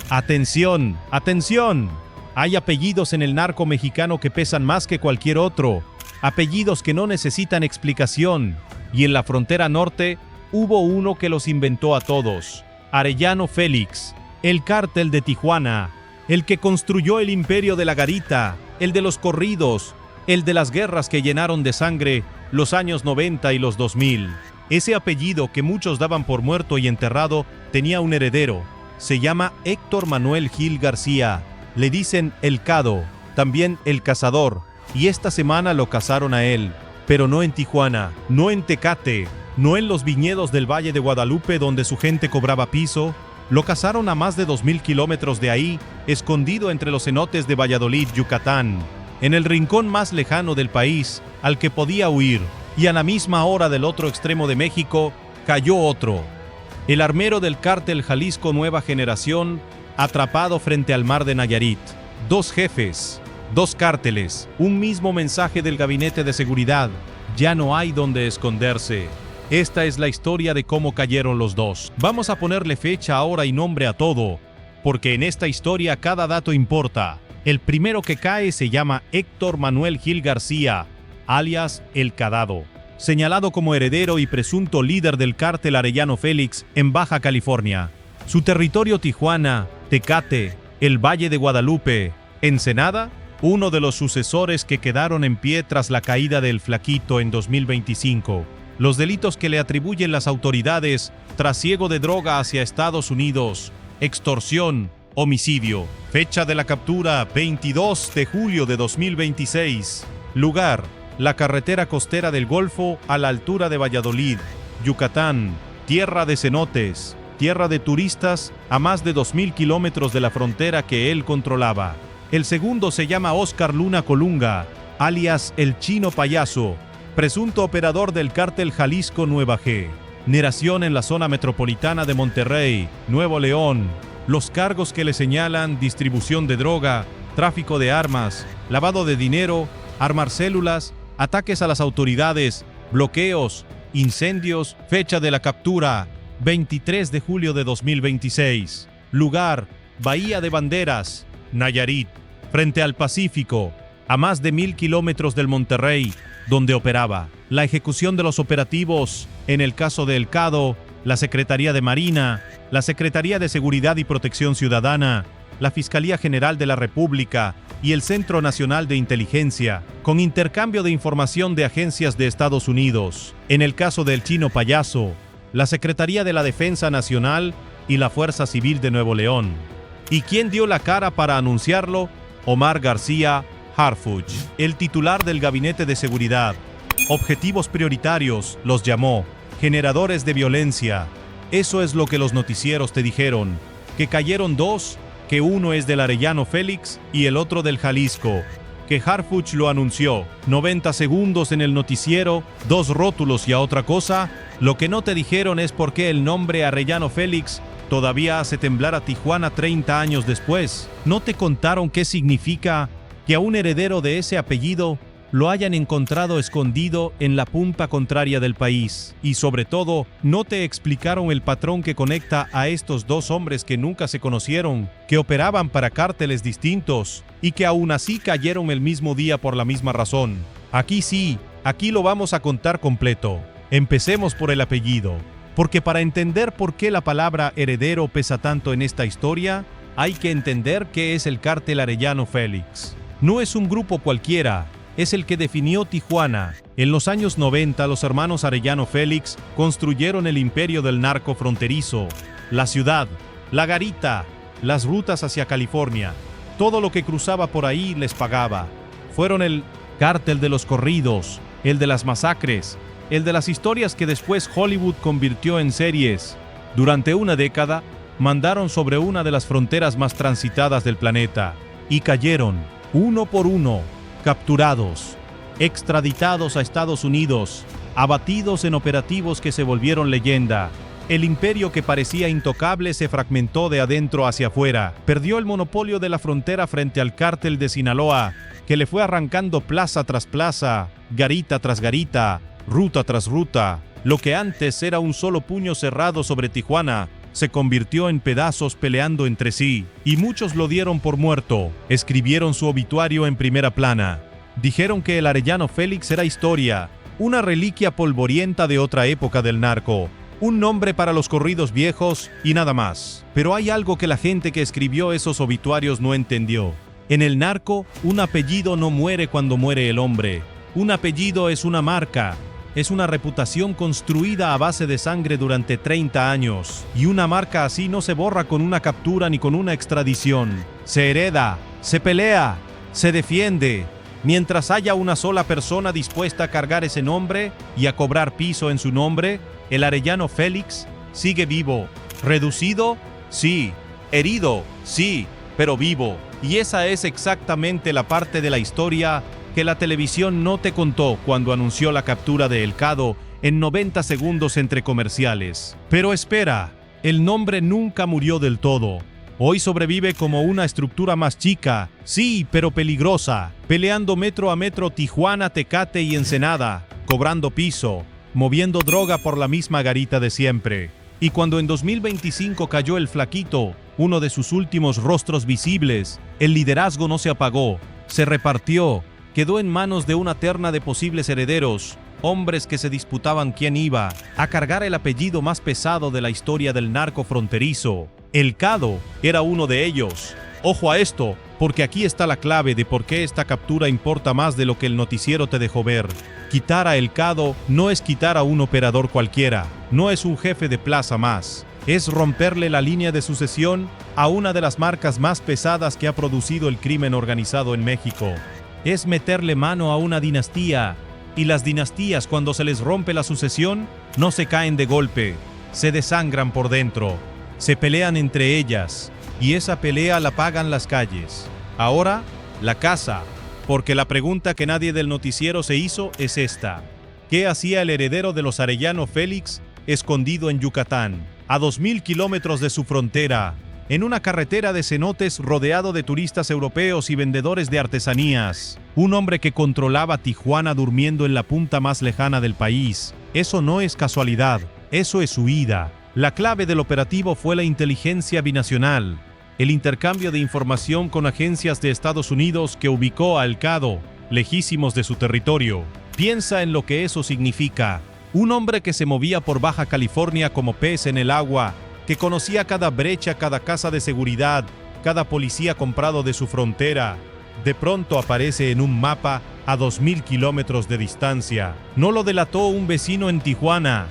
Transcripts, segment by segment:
Atención, atención. Hay apellidos en el narco mexicano que pesan más que cualquier otro. Apellidos que no necesitan explicación. Y en la frontera norte hubo uno que los inventó a todos. Arellano Félix, el cártel de Tijuana, el que construyó el imperio de la garita, el de los corridos, el de las guerras que llenaron de sangre los años 90 y los 2000. Ese apellido que muchos daban por muerto y enterrado tenía un heredero. Se llama Héctor Manuel Gil García. Le dicen el Cado, también el Cazador. Y esta semana lo cazaron a él. Pero no en Tijuana, no en Tecate, no en los viñedos del Valle de Guadalupe donde su gente cobraba piso. Lo cazaron a más de 2000 kilómetros de ahí, escondido entre los cenotes de Valladolid, Yucatán, en el rincón más lejano del país, al que podía huir. Y a la misma hora del otro extremo de México, cayó otro. El armero del cártel Jalisco Nueva Generación, atrapado frente al mar de Nayarit. Dos jefes, dos cárteles, un mismo mensaje del gabinete de seguridad. Ya no hay donde esconderse. Esta es la historia de cómo cayeron los dos. Vamos a ponerle fecha, hora y nombre a todo, porque en esta historia cada dato importa. El primero que cae se llama Héctor Manuel Gil García, alias El Cadado, señalado como heredero y presunto líder del cártel Arellano Félix en Baja California. Su territorio Tijuana, Tecate, el Valle de Guadalupe, Ensenada, uno de los sucesores que quedaron en pie tras la caída del Flaquito en 2025. Los delitos que le atribuyen las autoridades: trasiego de droga hacia Estados Unidos, extorsión, homicidio. Fecha de la captura: 22 de julio de 2026. Lugar: la carretera costera del Golfo a la altura de Valladolid, Yucatán, tierra de cenotes, tierra de turistas a más de 2000 kilómetros de la frontera que él controlaba. El segundo se llama Oscar Luna Colunga, alias El Chino Payaso, presunto operador del cártel Jalisco Nueva Generación en la zona metropolitana de Monterrey, Nuevo León. Los cargos que le señalan: distribución de droga, tráfico de armas, lavado de dinero, armar células, ataques a las autoridades, bloqueos, incendios. Fecha de la captura: 23 de julio de 2026. Lugar: Bahía de Banderas, Nayarit, frente al Pacífico, a más de 1000 kilómetros del Monterrey, donde operaba. La ejecución de los operativos, en el caso de El Cado, la Secretaría de Marina, la Secretaría de Seguridad y Protección Ciudadana, la Fiscalía General de la República y el Centro Nacional de Inteligencia, con intercambio de información de agencias de Estados Unidos. En el caso del Chino Payaso, la Secretaría de la Defensa Nacional y la Fuerza Civil de Nuevo León. ¿Y quién dio la cara para anunciarlo? Omar García Harfuch, el titular del Gabinete de Seguridad. Objetivos prioritarios los llamó generadores de violencia. Eso es lo que los noticieros te dijeron, que cayeron dos, que uno es del Arellano Félix y el otro del Jalisco, que Harfuch lo anunció. 90 segundos en el noticiero, 2 rótulos y a otra cosa. Lo que no te dijeron es por qué el nombre Arellano Félix todavía hace temblar a Tijuana 30 años después. No te contaron qué significa que a un heredero de ese apellido lo hayan encontrado escondido en la punta contraria del país. Y sobre todo, no te explicaron el patrón que conecta a estos dos hombres que nunca se conocieron, que operaban para cárteles distintos y que aún así cayeron el mismo día por la misma razón. Aquí sí, aquí lo vamos a contar completo. Empecemos por el apellido, porque para entender por qué la palabra heredero pesa tanto en esta historia, hay que entender qué es el cártel Arellano Félix. No es un grupo cualquiera, es el que definió Tijuana. En los años 90, los hermanos Arellano Félix construyeron el imperio del narco fronterizo, la ciudad, la garita, las rutas hacia California. Todo lo que cruzaba por ahí les pagaba. Fueron el cártel de los corridos, el de las masacres, el de las historias que después Hollywood convirtió en series. Durante una década, mandaron sobre una de las fronteras más transitadas del planeta y cayeron, uno por uno, capturados, extraditados a Estados Unidos, abatidos en operativos que se volvieron leyenda. El imperio que parecía intocable se fragmentó de adentro hacia afuera. Perdió el monopolio de la frontera frente al cártel de Sinaloa, que le fue arrancando plaza tras plaza, garita tras garita, ruta tras ruta. Lo que antes era un solo puño cerrado sobre Tijuana, se convirtió en pedazos peleando entre sí, y muchos lo dieron por muerto. Escribieron su obituario en primera plana. Dijeron que el Arellano Félix era historia, una reliquia polvorienta de otra época del narco, un nombre para los corridos viejos y nada más. Pero hay algo que la gente que escribió esos obituarios no entendió. En el narco, un apellido no muere cuando muere el hombre. Un apellido es una marca, es una reputación construida a base de sangre durante 30 años. Y una marca así no se borra con una captura ni con una extradición. Se hereda, se pelea, se defiende. Mientras haya una sola persona dispuesta a cargar ese nombre y a cobrar piso en su nombre, el Arellano Félix sigue vivo. ¿Reducido? Sí. ¿Herido? Sí, pero vivo. Y esa es exactamente la parte de la historia que la televisión no te contó cuando anunció la captura de El Cado en 90 segundos entre comerciales. Pero espera, el nombre nunca murió del todo. Hoy sobrevive como una estructura más chica, sí, pero peligrosa, peleando metro a metro Tijuana, Tecate y Ensenada, cobrando piso, moviendo droga por la misma garita de siempre. Y cuando en 2025 cayó el Flaquito, uno de sus últimos rostros visibles, el liderazgo no se apagó, se repartió, quedó en manos de una terna de posibles herederos, hombres que se disputaban quién iba a cargar el apellido más pesado de la historia del narco fronterizo. El Cado era uno de ellos. Ojo a esto, porque aquí está la clave de por qué esta captura importa más de lo que el noticiero te dejó ver. Quitar a El Cado no es quitar a un operador cualquiera, no es un jefe de plaza más. Es romperle la línea de sucesión a una de las marcas más pesadas que ha producido el crimen organizado en México. Es meterle mano a una dinastía, y las dinastías, cuando se les rompe la sucesión, no se caen de golpe, se desangran por dentro. Se pelean entre ellas, y esa pelea la pagan las calles. Ahora, la casa, porque la pregunta que nadie del noticiero se hizo es esta. ¿Qué hacía el heredero de los Arellano Félix escondido en Yucatán, a 2000 kilómetros de su frontera, en una carretera de cenotes rodeado de turistas europeos y vendedores de artesanías? Un hombre que controlaba Tijuana durmiendo en la punta más lejana del país. Eso no es casualidad, eso es huida. La clave del operativo fue la inteligencia binacional, el intercambio de información con agencias de Estados Unidos que ubicó a El Cado, lejísimos de su territorio. Piensa en lo que eso significa. Un hombre que se movía por Baja California como pez en el agua, que conocía cada brecha, cada casa de seguridad, cada policía comprado de su frontera. De pronto aparece en un mapa a 2000 kilómetros de distancia. No lo delató un vecino en Tijuana.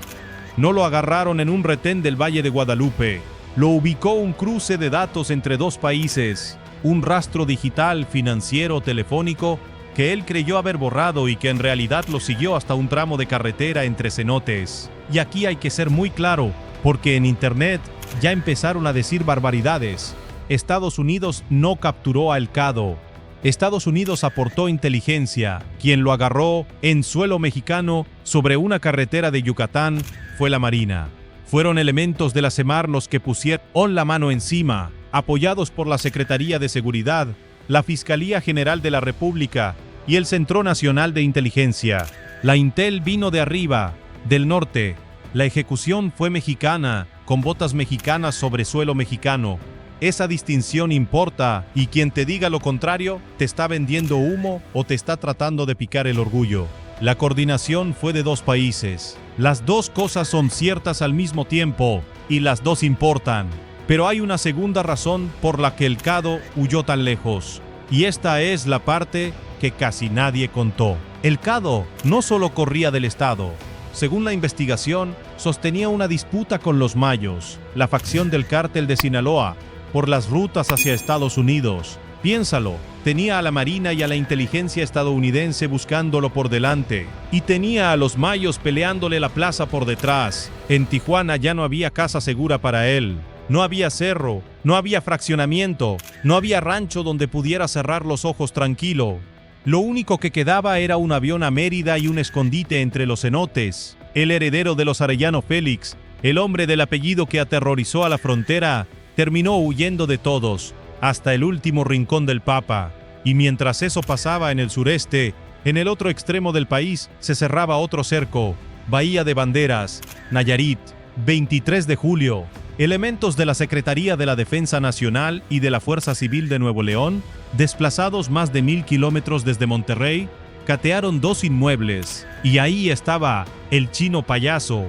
No lo agarraron en un retén del Valle de Guadalupe. Lo ubicó un cruce de datos entre dos países, un rastro digital, financiero, telefónico, que él creyó haber borrado y que en realidad lo siguió hasta un tramo de carretera entre cenotes. Y aquí hay que ser muy claro, porque en internet ya empezaron a decir barbaridades. Estados Unidos no capturó a El Cado. Estados Unidos aportó inteligencia. Quien lo agarró en suelo mexicano sobre una carretera de Yucatán fue la Marina. Fueron elementos de la SEMAR los que pusieron la mano encima, apoyados por la Secretaría de Seguridad, la Fiscalía General de la República y el Centro Nacional de Inteligencia. La Intel vino de arriba, del norte. La ejecución fue mexicana, con botas mexicanas sobre suelo mexicano. Esa distinción importa, y quien te diga lo contrario te está vendiendo humo o te está tratando de picar el orgullo. La coordinación fue de dos países. Las dos cosas son ciertas al mismo tiempo, y las dos importan. Pero hay una segunda razón por la que El Cado huyó tan lejos, y esta es la parte que casi nadie contó. El Cado no solo corría del Estado. Según la investigación, sostenía una disputa con los Mayos, la facción del cártel de Sinaloa, por las rutas hacia Estados Unidos. Piénsalo, tenía a la Marina y a la inteligencia estadounidense buscándolo por delante, y tenía a los Mayos peleándole la plaza por detrás. En Tijuana ya no había casa segura para él. No había cerro, no había fraccionamiento, no había rancho donde pudiera cerrar los ojos tranquilo. Lo único que quedaba era un avión a Mérida y un escondite entre los cenotes. El heredero de los Arellano Félix, el hombre del apellido que aterrorizó a la frontera, terminó huyendo de todos, hasta el último rincón del Papa. Y mientras eso pasaba en el sureste, en el otro extremo del país se cerraba otro cerco, Bahía de Banderas, Nayarit, 23 de julio. Elementos de la Secretaría de la Defensa Nacional y de la Fuerza Civil de Nuevo León, desplazados más de 1000 kilómetros desde Monterrey, catearon 2 inmuebles, y ahí estaba el Chino Payaso.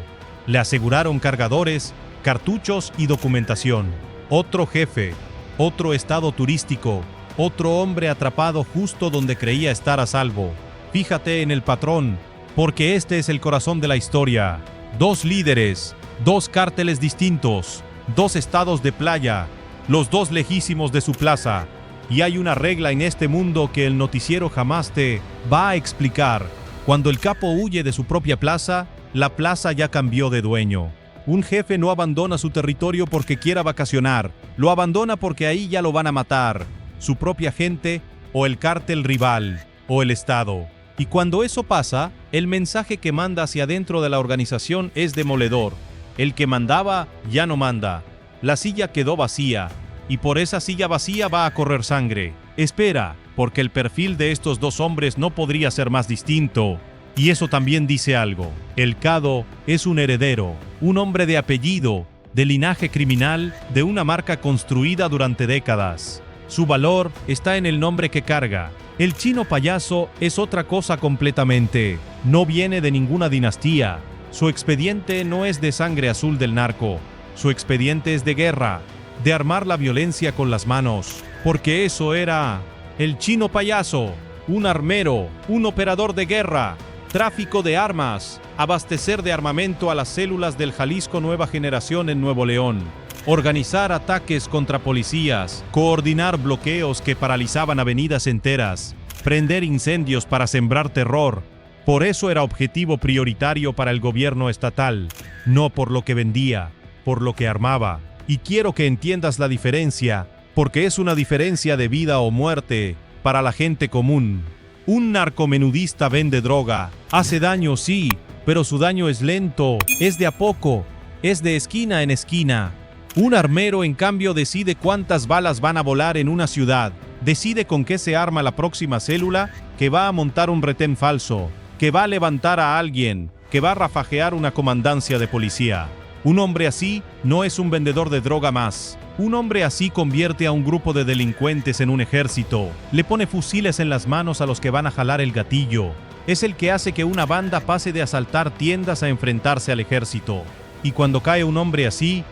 Le aseguraron cargadores, cartuchos y documentación. Otro jefe, otro estado turístico, otro hombre atrapado justo donde creía estar a salvo. Fíjate en el patrón, porque este es el corazón de la historia. 2 líderes, 2 cárteles distintos, 2 estados de playa, los 2 lejísimos de su plaza. Y hay una regla en este mundo que el noticiero jamás te va a explicar. Cuando el capo huye de su propia plaza, la plaza ya cambió de dueño. Un jefe no abandona su territorio porque quiera vacacionar, lo abandona porque ahí ya lo van a matar, su propia gente o el cártel rival o el Estado. Y cuando eso pasa, el mensaje que manda hacia adentro de la organización es demoledor. El que mandaba ya no manda. La silla quedó vacía. Y por esa silla vacía va a correr sangre. Espera, porque el perfil de estos 2 hombres no podría ser más distinto. Y eso también dice algo. El Cado es un heredero, un hombre de apellido, de linaje criminal, de una marca construida durante décadas. Su valor está en el nombre que carga. El Chino Payaso es otra cosa completamente. No viene de ninguna dinastía. Su expediente no es de sangre azul del narco. Su expediente es de guerra, de armar la violencia con las manos, porque eso era el Chino Payaso, un armero, un operador de guerra, tráfico de armas, abastecer de armamento a las células del Jalisco Nueva Generación en Nuevo León, organizar ataques contra policías, coordinar bloqueos que paralizaban avenidas enteras, prender incendios para sembrar terror. Por eso era objetivo prioritario para el gobierno estatal, no por lo que vendía, por lo que armaba. Y quiero que entiendas la diferencia, porque es una diferencia de vida o muerte para la gente común. Un narcomenudista vende droga, hace daño sí, pero su daño es lento, es de a poco, es de esquina en esquina. Un armero en cambio decide cuántas balas van a volar en una ciudad, decide con qué se arma la próxima célula, que va a montar un retén falso, que va a levantar a alguien, que va a rafajear una comandancia de policía. Un hombre así no es un vendedor de droga más. Un hombre así convierte a un grupo de delincuentes en un ejército. Le pone fusiles en las manos a los que van a jalar el gatillo. Es el que hace que una banda pase de asaltar tiendas a enfrentarse al ejército. Y cuando cae un hombre así,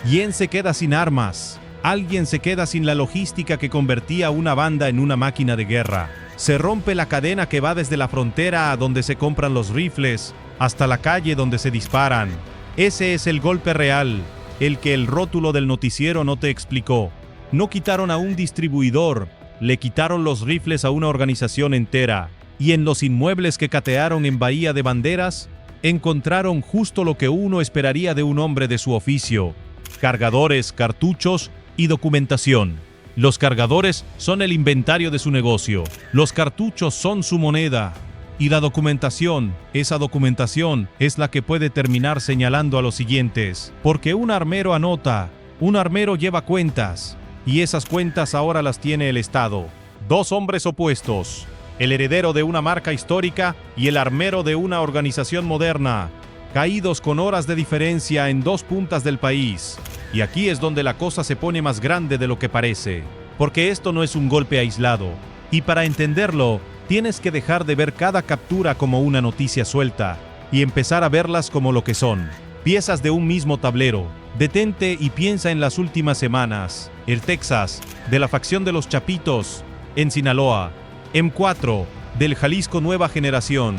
¿quién se queda sin armas? Alguien se queda sin la logística que convertía a una banda en una máquina de guerra. Se rompe la cadena que va desde la frontera a donde se compran los rifles, hasta la calle donde se disparan. Ese es el golpe real, el que el rótulo del noticiero no te explicó. No quitaron a un distribuidor, le quitaron los rifles a una organización entera. Y en los inmuebles que catearon en Bahía de Banderas, encontraron justo lo que uno esperaría de un hombre de su oficio: cargadores, cartuchos y documentación. Los cargadores son el inventario de su negocio, los cartuchos son su moneda, y la documentación, esa documentación es la que puede terminar señalando a los siguientes, porque un armero anota, un armero lleva cuentas, y esas cuentas ahora las tiene el Estado. 2 hombres opuestos, el heredero de una marca histórica y el armero de una organización moderna, caídos con horas de diferencia en 2 puntas del país. Y aquí es donde la cosa se pone más grande de lo que parece, porque esto no es un golpe aislado, y para entenderlo, tienes que dejar de ver cada captura como una noticia suelta y empezar a verlas como lo que son: piezas de un mismo tablero. Detente y piensa en las últimas semanas. El Texas, de la facción de los Chapitos, en Sinaloa. M4, del Jalisco Nueva Generación.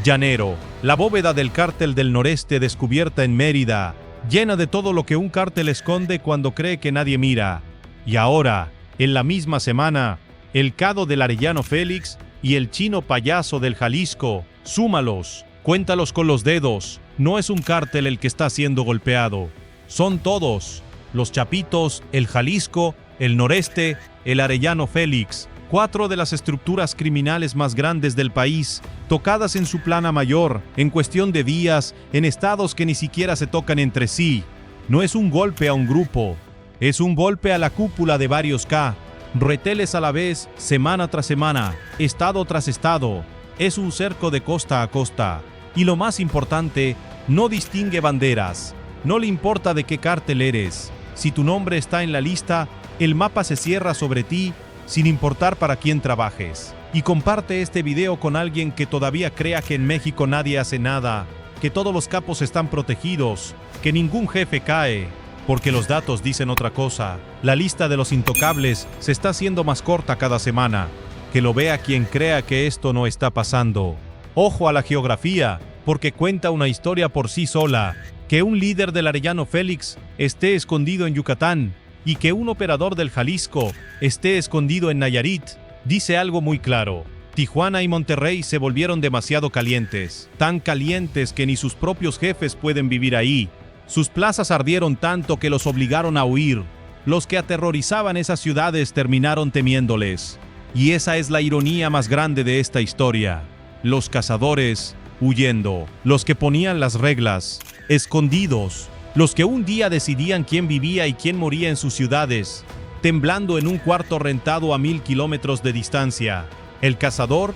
Llanero, la bóveda del cártel del noreste descubierta en Mérida, llena de todo lo que un cártel esconde cuando cree que nadie mira. Y ahora, en la misma semana, el Cado del Arellano Félix y el Chino Payaso del Jalisco. Súmalos, cuéntalos con los dedos. No es un cártel el que está siendo golpeado. Son todos: los Chapitos, el Jalisco, el Noreste, el Arellano Félix. 4 de las estructuras criminales más grandes del país, tocadas en su plana mayor, en cuestión de días, en estados que ni siquiera se tocan entre sí. No es un golpe a un grupo, es un golpe a la cúpula de varios K. Reteles a la vez, semana tras semana, estado tras estado. Es un cerco de costa a costa. Y lo más importante, no distingue banderas. No le importa de qué cártel eres. Si tu nombre está en la lista, el mapa se cierra sobre ti, sin importar para quién trabajes. Y comparte este video con alguien que todavía crea que en México nadie hace nada, que todos los capos están protegidos, que ningún jefe cae, porque los datos dicen otra cosa. La lista de los intocables se está haciendo más corta cada semana. Que lo vea quien crea que esto no está pasando. Ojo a la geografía, porque cuenta una historia por sí sola. Que un líder del Arellano Félix esté escondido en Yucatán y que un operador del Jalisco esté escondido en Nayarit, dice algo muy claro. Tijuana y Monterrey se volvieron demasiado calientes, tan calientes que ni sus propios jefes pueden vivir ahí. Sus plazas ardieron tanto que los obligaron a huir. Los que aterrorizaban esas ciudades terminaron temiéndoles. Y esa es la ironía más grande de esta historia. Los cazadores huyendo, los que ponían las reglas, escondidos, los que un día decidían quién vivía y quién moría en sus ciudades, temblando en un cuarto rentado a 1000 kilómetros de distancia. El cazador,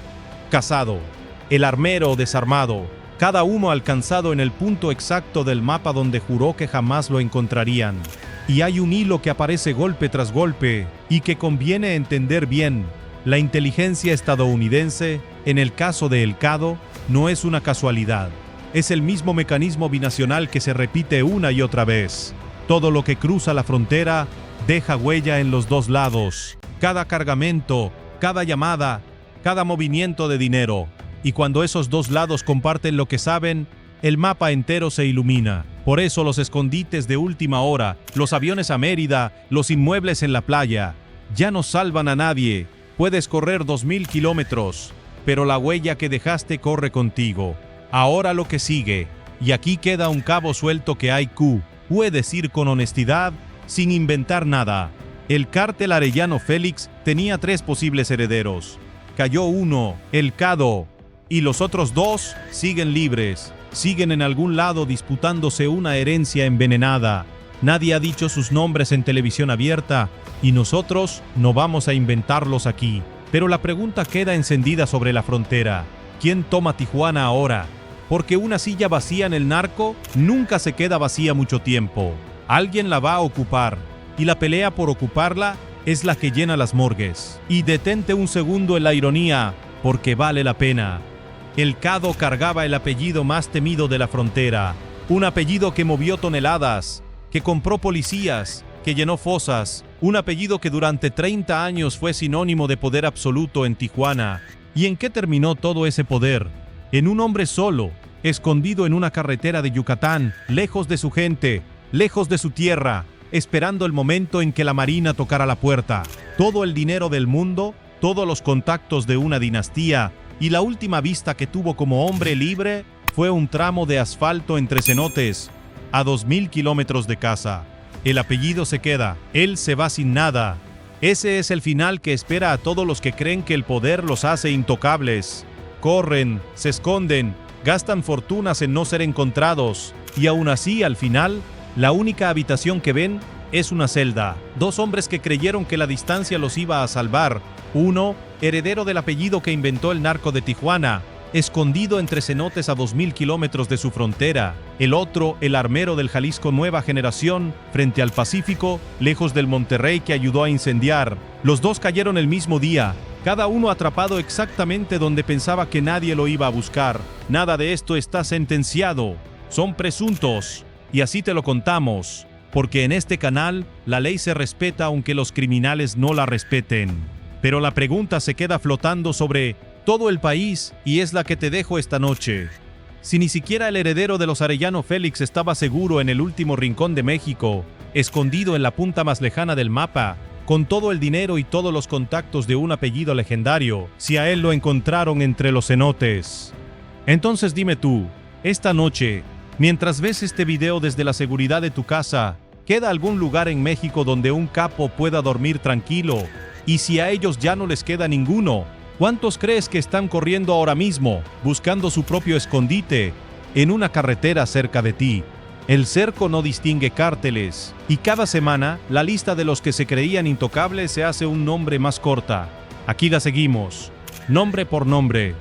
cazado. El armero, desarmado. Cada uno alcanzado en el punto exacto del mapa donde juró que jamás lo encontrarían. Y hay un hilo que aparece golpe tras golpe y que conviene entender bien. La inteligencia estadounidense, en el caso de El Cado, no es una casualidad. Es el mismo mecanismo binacional que se repite una y otra vez. Todo lo que cruza la frontera deja huella en los dos lados. Cada cargamento, cada llamada, cada movimiento de dinero. Y cuando esos dos lados comparten lo que saben, el mapa entero se ilumina. Por eso los escondites de última hora, los aviones a Mérida, los inmuebles en la playa, ya no salvan a nadie. Puedes correr 2000 kilómetros, pero la huella que dejaste corre contigo. Ahora lo que sigue, y aquí queda un cabo suelto que hay que decir con honestidad, sin inventar nada. El cártel Arellano Félix tenía 3 posibles herederos. Cayó uno, El Cado, y los otros 2 siguen libres. Siguen en algún lado disputándose una herencia envenenada. Nadie ha dicho sus nombres en televisión abierta, y nosotros no vamos a inventarlos aquí. Pero la pregunta queda encendida sobre la frontera. ¿Quién toma Tijuana ahora? Porque una silla vacía en el narco nunca se queda vacía mucho tiempo. Alguien la va a ocupar, y la pelea por ocuparla es la que llena las morgues. Y detente un segundo en la ironía, porque vale la pena. El Cado cargaba el apellido más temido de la frontera, un apellido que movió toneladas, que compró policías, que llenó fosas, un apellido que durante 30 años fue sinónimo de poder absoluto en Tijuana. ¿Y en qué terminó todo ese poder? En un hombre solo, escondido en una carretera de Yucatán, lejos de su gente, lejos de su tierra, esperando el momento en que la Marina tocara la puerta. Todo el dinero del mundo, todos los contactos de una dinastía, y la última vista que tuvo como hombre libre fue un tramo de asfalto entre cenotes, a 2000 kilómetros de casa. El apellido se queda, él se va sin nada. Ese es el final que espera a todos los que creen que el poder los hace intocables. Corren, se esconden, gastan fortunas en no ser encontrados, y aún así, al final, la única habitación que ven es una celda. 2 hombres que creyeron que la distancia los iba a salvar. Uno, heredero del apellido que inventó el narco de Tijuana, escondido entre cenotes a 2000 kilómetros de su frontera. El otro, el armero del Jalisco Nueva Generación, frente al Pacífico, lejos del Monterrey que ayudó a incendiar. Los 2 cayeron el mismo día, cada uno atrapado exactamente donde pensaba que nadie lo iba a buscar. Nada de esto está sentenciado, son presuntos, y así te lo contamos, porque en este canal la ley se respeta aunque los criminales no la respeten. Pero la pregunta se queda flotando sobre todo el país y es la que te dejo esta noche. Si ni siquiera el heredero de los Arellano Félix estaba seguro en el último rincón de México, escondido en la punta más lejana del mapa, con todo el dinero y todos los contactos de un apellido legendario, si a él lo encontraron entre los cenotes. Entonces dime tú, esta noche, mientras ves este video desde la seguridad de tu casa, ¿queda algún lugar en México donde un capo pueda dormir tranquilo? Y si a ellos ya no les queda ninguno, ¿cuántos crees que están corriendo ahora mismo, buscando su propio escondite, en una carretera cerca de ti? El cerco no distingue cárteles, y cada semana la lista de los que se creían intocables se hace un nombre más corta. Aquí la seguimos, nombre por nombre.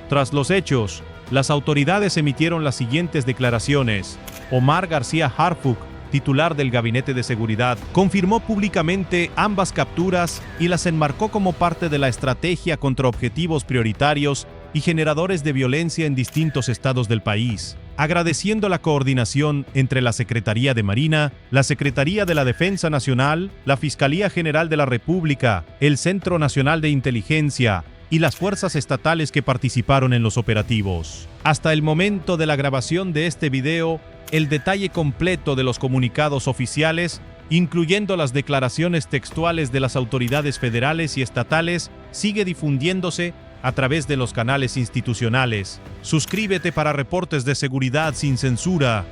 Tras los hechos, las autoridades emitieron las siguientes declaraciones. Omar García Harfuch, titular del Gabinete de Seguridad, confirmó públicamente ambas capturas y las enmarcó como parte de la estrategia contra objetivos prioritarios y generadores de violencia en distintos estados del país, agradeciendo la coordinación entre la Secretaría de Marina, la Secretaría de la Defensa Nacional, la Fiscalía General de la República, el Centro Nacional de Inteligencia y las fuerzas estatales que participaron en los operativos. Hasta el momento de la grabación de este video, el detalle completo de los comunicados oficiales, incluyendo las declaraciones textuales de las autoridades federales y estatales, sigue difundiéndose a través de los canales institucionales. Suscríbete para reportes de seguridad sin censura.